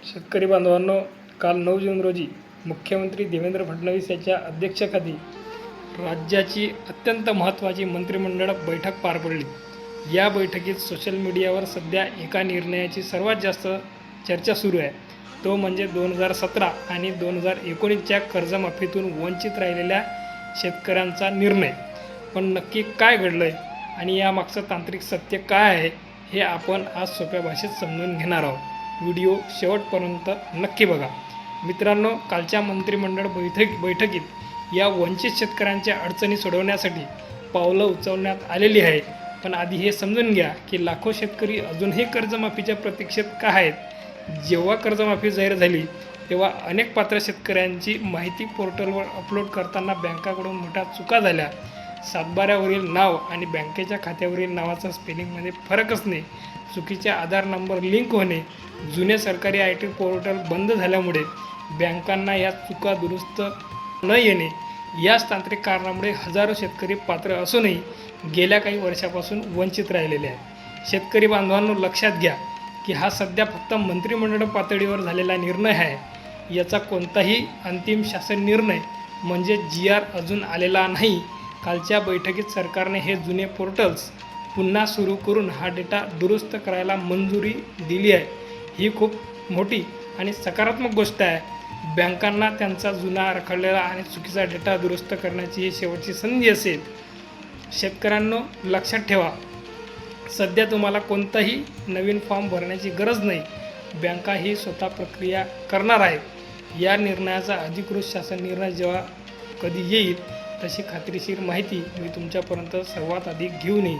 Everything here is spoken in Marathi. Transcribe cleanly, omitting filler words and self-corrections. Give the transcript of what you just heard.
शेतकरी बांधवांनो, काल 9 जून रोजी मुख्यमंत्री देवेंद्र फडणवीस यांच्या अध्यक्षतेखाली राज्याची अत्यंत महत्त्वाची मंत्रिमंडळ बैठक पार पडली. या बैठकीत सोशल मीडियावर सध्या एका निर्णयाची सर्वात जास्त चर्चा सुरू आहे. तो म्हणजे 2017 आणि 2019च्या कर्जमाफीतून वंचित राहिलेल्या शेतकऱ्यांचा निर्णय. पण नक्की काय घडलं आहे आणि यामागचं तांत्रिक सत्य काय आहे हे आपण आज सोप्या भाषेत समजून घेणार आहोत. व्हिडिओ शेवटपर्यंत नक्की बघा. मित्रांनो, कालच्या मंत्रिमंडळ बैठकीत या वंचित शेतकऱ्यांच्या अडचणी सोडवण्यासाठी पावलं उचलण्यात आलेली आहे. पण आधी हे समजून घ्या की लाखो शेतकरी अजूनही कर्जमाफीच्या प्रतीक्षेत का आहेत. जेव्हा कर्जमाफी जाहीर झाली तेव्हा अनेक पात्र शेतकऱ्यांची माहिती पोर्टलवर अपलोड करताना बँकाकडून मोठ्या चुका झाल्या. सातबाऱ्यावरील नाव आणि बँकेच्या खात्यावरील नावाचा स्पेलिंगमध्ये फरक असणे, चुकीचे आधार नंबर लिंक होणे, जुने सरकारी IT पोर्टल बंद झाल्यामुळे बँकांना या चुका दुरुस्त न येणे, याच तांत्रिक कारणामुळे हजारो शेतकरी पात्र असूनही गेल्या काही वर्षापासून वंचित राहिलेले आहेत. शेतकरी बांधवांनो, लक्षात घ्या की हा सध्या फक्त मंत्रिमंडळ पातळीवर झालेला निर्णय आहे. याचा कोणताही अंतिम शासन निर्णय म्हणजे GR अजून आलेला नाही. कालच्या बैठकीत सरकारने हे जुने पोर्टल्स पुन्हा सुरू करून हा डेटा दुरुस्त करायला मंजुरी दिली आहे. ही खूप मोठी आणि सकारात्मक गोष्ट आहे. बँकांना त्यांचा जुना रखडलेला आणि चुकीचा डेटा दुरुस्त करण्याची ही शेवटची संधी असेल. शेतकऱ्यांनो, लक्षात ठेवा, सध्या तुम्हाला कोणताही नवीन फॉर्म भरण्याची गरज नाही. बँका ही स्वतः प्रक्रिया करणार आहेत. या निर्णयाचा अधिकृत शासन निर्णय जेव्हा कधी येईल तशी खात्रीशीर माहिती मी तुमच्यापर्यंत सर्वात आधी घेऊन येईल.